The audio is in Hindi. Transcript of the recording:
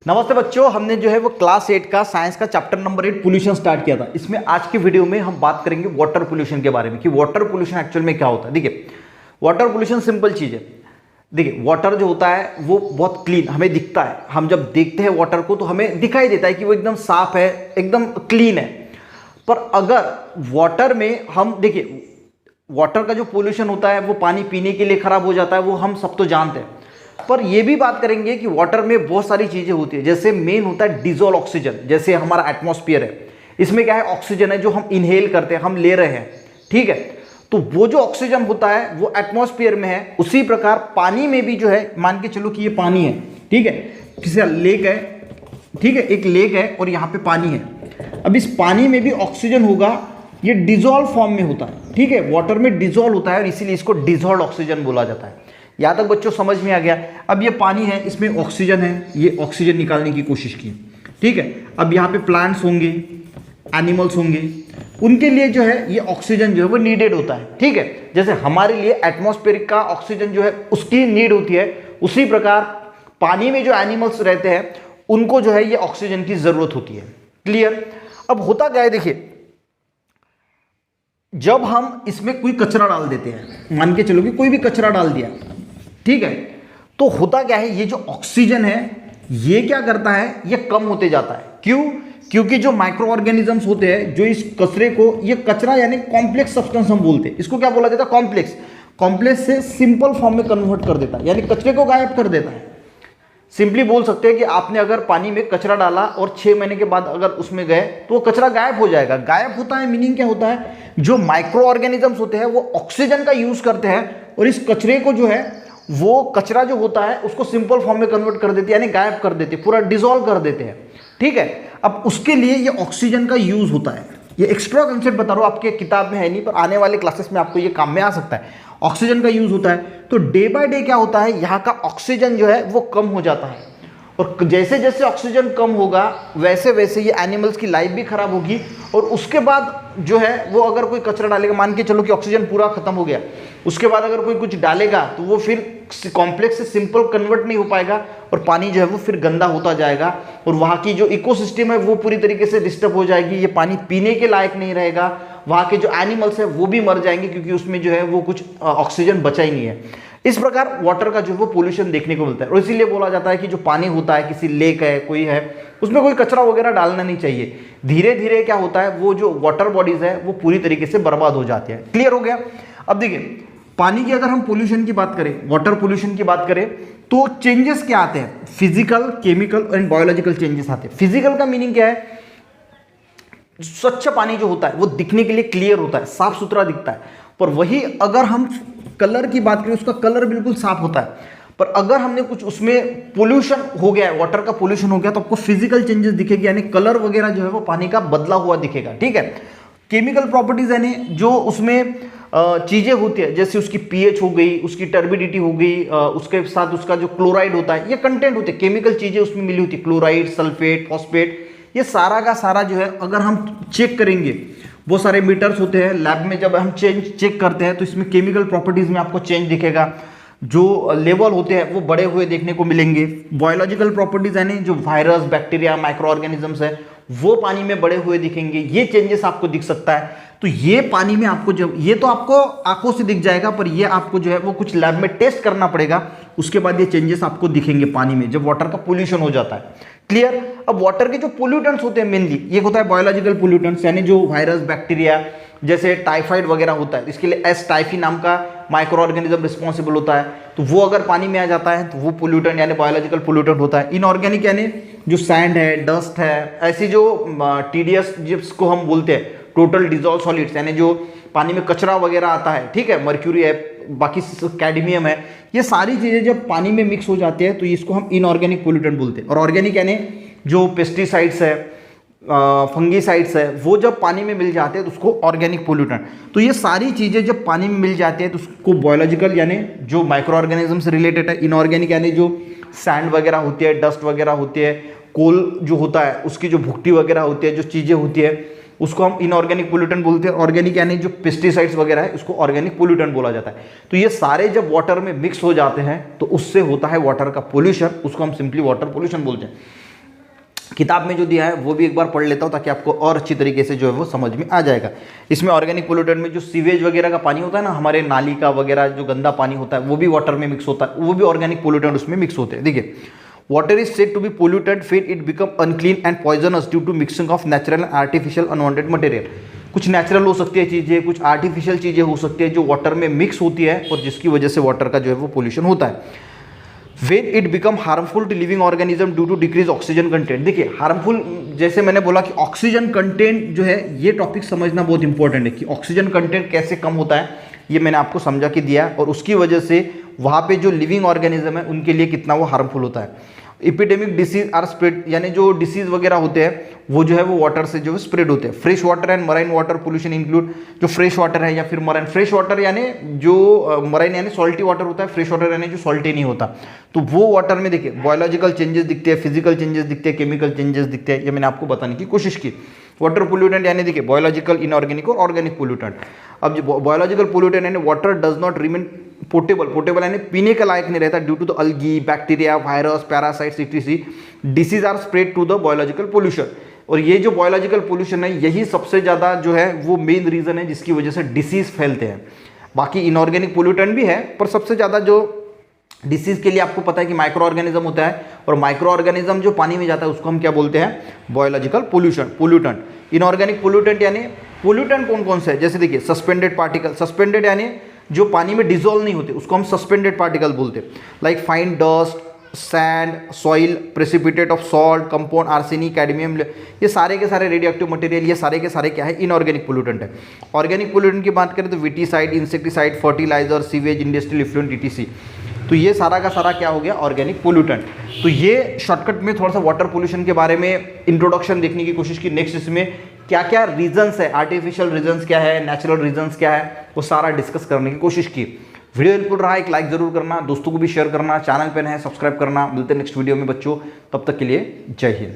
नमस्ते बच्चों, हमने जो है वो क्लास 8 का साइंस का चैप्टर नंबर 8 पोल्यूशन स्टार्ट किया था। इसमें आज की वीडियो में हम बात करेंगे वाटर पोल्यूशन के बारे में कि वाटर पोल्यूशन एक्चुअल में क्या होता है। देखिए, वाटर पोल्यूशन सिंपल चीज है। देखिए, वाटर जो होता है वो बहुत क्लीन हमें दिखता है। हम जब देखते हैं वाटर को तो हमें दिखाई देता है कि वो एकदम साफ है, एकदम क्लीन है। पर अगर वाटर में हम देखिए, वाटर का जो पोल्यूशन होता है वो पानी पीने के लिए खराब हो जाता है, वो हम सब तो जानते हैं। पर ये भी बात करेंगे कि वाटर में बहुत सारी चीजें होती है। जैसे मेन होता है डिजोल्व ऑक्सीजन। जैसे हमारा एटमॉस्फेयर है, इसमें क्या है, ऑक्सीजन है जो हम इनहेल करते हैं, हम ले रहे हैं, ठीक है। तो वो जो ऑक्सीजन होता है वो एटमॉस्फेयर में है। उसी प्रकार पानी में भी जो है, मान के चलो कि ये पानी है, ठीक है, किसी लेक है, ठीक है, एक लेक है और यहाँ पे पानी है। अब इस पानी में भी ऑक्सीजन होगा, ये डिजोल्व फॉर्म में होता है, ठीक है, वाटर में डिजोल्व होता है और इसीलिए इसको डिजोल्व ऑक्सीजन बोला जाता है। यहां तक बच्चों समझ में आ गया। अब ये पानी है, इसमें ऑक्सीजन है, ये ऑक्सीजन निकालने की कोशिश की, ठीक है। अब यहाँ पे प्लांट्स होंगे, एनिमल्स होंगे, उनके लिए जो है ये ऑक्सीजन जो है वो नीडेड होता है, ठीक है। जैसे हमारे लिए एटमॉस्फेयर का ऑक्सीजन जो है उसकी नीड होती है, उसी प्रकार पानी में जो एनिमल्स रहते हैं उनको जो है ये ऑक्सीजन की जरूरत होती है। क्लियर। अब होता क्या है, देखिए, जब हम इसमें कोई कचरा डाल देते हैं, मान के चलो कि कोई भी कचरा डाल दिया, ठीक है, तो होता क्या है, ये जो ऑक्सीजन है ये क्या करता है, ये कम होते जाता है। क्यों? क्योंकि जो माइक्रो ऑर्गेनिजम्स होते हैं जो इस कचरे को, ये कचरा यानी कॉम्प्लेक्स सब्सटेंस हम बोलते हैं, इसको क्या बोला जाता है, कॉम्प्लेक्स। कॉम्प्लेक्स से सिंपल फॉर्म में कन्वर्ट कर देता है, यानी कचरे को गायब कर देता है। सिंपली बोल सकते हैं कि आपने अगर पानी में कचरा डाला और 6 महीने के बाद अगर उसमें गए तो वो कचरा गायब हो जाएगा। गायब होता है मीनिंग क्या होता है, जो माइक्रो ऑर्गेनिजम्स होते हैं वो ऑक्सीजन का यूज करते हैं और इस कचरे को जो है, वो कचरा जो होता है उसको सिंपल फॉर्म में कन्वर्ट कर देते हैं, यानी गायब कर देते हैं, पूरा डिसॉल्व कर देते हैं, ठीक है। अब उसके लिए ये ऑक्सीजन का यूज होता है। ये एक्स्ट्रा कंसेप्ट बता रहा हूं, आपके किताब में है नहीं, पर आने वाले क्लासेस में आपको ये काम में आ सकता है। ऑक्सीजन का यूज होता है। तो डे बाय डे क्या होता है, यहाँ का ऑक्सीजन जो है वो कम हो जाता है और जैसे जैसे ऑक्सीजन कम होगा वैसे वैसे ये एनिमल्स की लाइफ भी खराब होगी। और उसके बाद जो है वो अगर कोई कचरा डालेगा, मान के चलो कि ऑक्सीजन पूरा खत्म हो गया, उसके बाद अगर कोई कुछ डालेगा तो वो फिर कॉम्प्लेक्स से सिंपल कन्वर्ट नहीं हो पाएगा और पानी जो है वो फिर गंदा होता जाएगा और वहाँ की जो इकोसिस्टम है वो पूरी तरीके से डिस्टर्ब हो जाएगी। ये पानी पीने के लायक नहीं रहेगा, वहाँ के जो एनिमल्स है वो भी मर जाएंगे क्योंकि उसमें जो है वो कुछ ऑक्सीजन बचा ही नहीं है। इस प्रकार वाटर का जो है वो पोल्यूशन देखने को मिलता है और इसीलिए बोला जाता है कि जो पानी होता है, किसी लेक है, कोई है, उसमें कोई कचरा वगैरह डालना नहीं चाहिए। धीरे धीरे क्या होता है, वो जो वाटर बॉडीज है वो पूरी तरीके से बर्बाद हो जाती है। क्लियर हो गया। अब देखिए, पानी की अगर हम पोल्यूशन की बात करें, वाटर पोल्यूशन की बात करें, तो चेंजेस क्या आते हैं, physical, chemical and biological changes आते हैं। फिजिकल का मीनिंग क्या है, स्वच्छ पानी जो होता है वो दिखने के लिए क्लियर होता है, साफ सुथरा दिखता है। पर वही अगर हम कलर की बात करें, उसका कलर बिल्कुल साफ होता है। पर अगर हमने कुछ उसमें पोल्यूशन हो गया है, वाटर का पोल्यूशन हो गया, तो आपको फिजिकल चेंजेस दिखेगी, यानी कलर वगैरह जो है वो पानी का बदला हुआ दिखेगा, ठीक है। केमिकल प्रॉपर्टीज यानी जो उसमें चीजें होती है, जैसे उसकी पीएच हो गई, उसकी टर्बिडिटी हो गई, उसके साथ उसका जो क्लोराइड होता है, ये कंटेंट होते हैं, केमिकल चीजें उसमें मिली होती है, क्लोराइड, सल्फेट, फॉस्फेट, ये सारा का सारा जो है अगर हम चेक करेंगे, वो सारे मीटर्स होते हैं लैब में, जब हम चेक करते हैं तो इसमें केमिकल प्रॉपर्टीज में आपको चेंज दिखेगा। जो लेवल होते हैं वो बढ़े हुए देखने को मिलेंगे। बायोलॉजिकल प्रॉपर्टीज यानी जो वायरस, बैक्टीरिया, माइक्रो ऑर्गेनिजम्स है वो पानी में बढ़े हुए दिखेंगे, ये चेंजेस आपको दिख सकता है। तो ये पानी में आपको, जब ये तो आपको आंखों से दिख जाएगा, पर ये आपको जो है वो कुछ लैब में टेस्ट करना पड़ेगा, उसके बाद ये चेंजेस आपको दिखेंगे पानी में जब वाटर का पोल्यूशन हो जाता है। क्लियर। अब वाटर के जो पोल्यूटेंट्स होते हैं मेनली, ये होता है बायोलॉजिकल पोल्यूटेंट्स, यानी जो वायरस, बैक्टीरिया, जैसे टाइफाइड वगैरह होता है, इसके लिए एस टाइफी नाम का माइक्रो ऑर्गेनिज्म रिस्पॉन्सिबल होता है। तो वो अगर पानी में आ जाता है तो वो पोल्यूटेंट यानी बायोलॉजिकल पोल्यूटेंट होता है। इनऑर्गेनिक यानी जो सैंड है, डस्ट है, ऐसी जो टीडीएस जिसको हम बोलते हैं, टोटल डिजॉल्व सॉलिड्स, यानी जो पानी में कचरा वगैरह आता है, ठीक है, मर्क्यूरी है, बाकी कैडमियम है, ये सारी चीजें जब पानी में मिक्स हो जाती है तो इसको हम इनऑर्गेनिक पोल्यूटेंट बोलते हैं। और ऑर्गेनिक यानी जो पेस्टिसाइड्स है, फंगीसाइड्स है, वो जब पानी में मिल जाते हैं तो उसको ऑर्गेनिक पोल्यूटेंट। तो ये सारी चीजें जब पानी में मिल जाती है तो उसको बायोलॉजिकल यानी जो माइक्रो ऑर्गेनिज्म से रिलेटेड है, इनऑर्गेनिक यानी जो सैंड वगैरह होती है, डस्ट वगैरह होती है, कोल जो होता है उसकी जो भुट्टी वगैरह होती है, जो चीजें होती है, उसको हम इनऑर्गेनिक पोल्यूटेंट बोलते हैं। ऑर्गेनिक यानी जो पेस्टिसाइड्स वगैरह है उसको ऑर्गेनिक पोल्यूटेंट बोला जाता है। तो ये सारे जब वाटर में मिक्स हो जाते हैं तो उससे होता है वाटर का पोल्यूशन, उसको हम सिंपली वाटर पोल्यूशन बोलते हैं। किताब में जो दिया है वो भी एक बार पढ़ लेता हूँ ताकि आपको और अच्छी तरीके से जो है वो समझ में आ जाएगा। इसमें ऑर्गेनिक पोल्यूटेंट में जो सीवेज वगैरह का पानी होता है ना, हमारे नाली का वगैरह जो गंदा पानी होता है वो भी वाटर में मिक्स होता है, वो भी ऑर्गेनिक पोल्यूटेंट उसमें मिक्स होते हैं। देखिए, water is said to be polluted फिर it become unclean and poisonous due to mixing of natural and artificial unwanted material. कुछ नेचुरल हो सकती है चीज़ें, कुछ आर्टिफिशियल चीज़ें हो सकती है जो वाटर में मिक्स होती है और जिसकी वजह से वाटर का जो है वो पोल्यूशन होता है। When it become harmful to living organism due to decrease oxygen content। देखिए, हार्मफुल जैसे मैंने बोला कि ऑक्सीजन कंटेंट जो है, ये टॉपिक समझना बहुत इंपॉर्टेंट है कि ऑक्सीजन कंटेंट कैसे कम होता है, ये मैंने आपको समझा के दिया और उसकी वजह से वहाँ पे जो लिविंग ऑर्गेनिज्म है उनके लिए कितना वो हार्मफुल होता है। एपिडेमिक डिसीज आर स्प्रेड, यानी जो डिसीज वगैरह होते हैं वो जो है वो वाटर से जो है स्प्रेड होते हैं। Fresh water and marine water pollution include, जो फ्रेश वाटर है या फिर मराइन, फ्रेश वाटर यानी जो मराइन यानी सॉल्टी वाटर होता है, फ्रेश वाटर यानी जो सॉल्टी नहीं होता, तो वो वाटर में देखिए बायोलॉजिकल चेंजेस दिखते हैं, फिजिकल चेंजेस दिखते हैं, केमिकल चेंजेस दिखते हैं। ये मैंने आपको बताने की कोशिश की। वाटर पोल्यूटेंट यानी देखिए बायोलॉजिकल, इनऑर्गेनिक और ऑर्गेनिक पोल्यूटेंट। अब जो बायोलॉजिकल पोल्यूटेंट यानी water does not remain portable, portable यानी पीने के लायक नहीं रहता due to the algae, bacteria, virus, parasites etc। Disease are spread to the biological pollution. और ये जो बायोलॉजिकल पोल्यूशन है यही सबसे ज़्यादा जो है वो मेन रीज़न है जिसकी वजह से डिसीज फैलते हैं। बाकी इनऑर्गेनिक पोल्यूटेंट भी है पर सबसे ज़्यादा जो डिसीज के लिए आपको पता है कि माइक्रो ऑर्गेनिज्म होता है और माइक्रो ऑर्गेनिज्म जो पानी में जाता है उसको हम क्या बोलते हैं, बायोलॉजिकल पोल्यूटेंट। इनऑर्गेनिक पोल्यूटेंट यानी पोल्यूटेंट कौन कौन से है, जैसे देखिए सस्पेंडेड पार्टिकल, सस्पेंडेड यानी जो पानी में डिजोल्व नहीं होते उसको हम सस्पेंडेड पार्टिकल बोलते हैं। Like fine dust, sand, soil, precipitate of salt, compound, arsenic, cadmium, ये सारे के सारे रेडियो एक्टिव मटेरियल, ये सारे के सारे क्या है, इनऑर्गेनिक पोल्यूटेंट है। ऑर्गेनिक पोल्यूटेंट की बात करें तो weedicide, insecticide, fertiliser, sewage, industrial effluent etc। तो ये सारा का सारा क्या हो गया, ऑर्गेनिक पोल्यूटेंट। तो ये शॉर्टकट में थोड़ा सा वाटर पोल्यूशन के बारे में इंट्रोडक्शन देखने की कोशिश की। नेक्स्ट इसमें क्या क्या रीजंस है, आर्टिफिशियल रीजंस क्या है, नेचुरल रीजंस क्या है, वो सारा डिस्कस करने की कोशिश की। वीडियो हेल्पफुल रहा, एक लाइक जरूर करना, दोस्तों को भी शेयर करना, चैनल पे नए हैं सब्सक्राइब करना। मिलते हैं नेक्स्ट वीडियो में बच्चों, तब तक के लिए जय हिंद।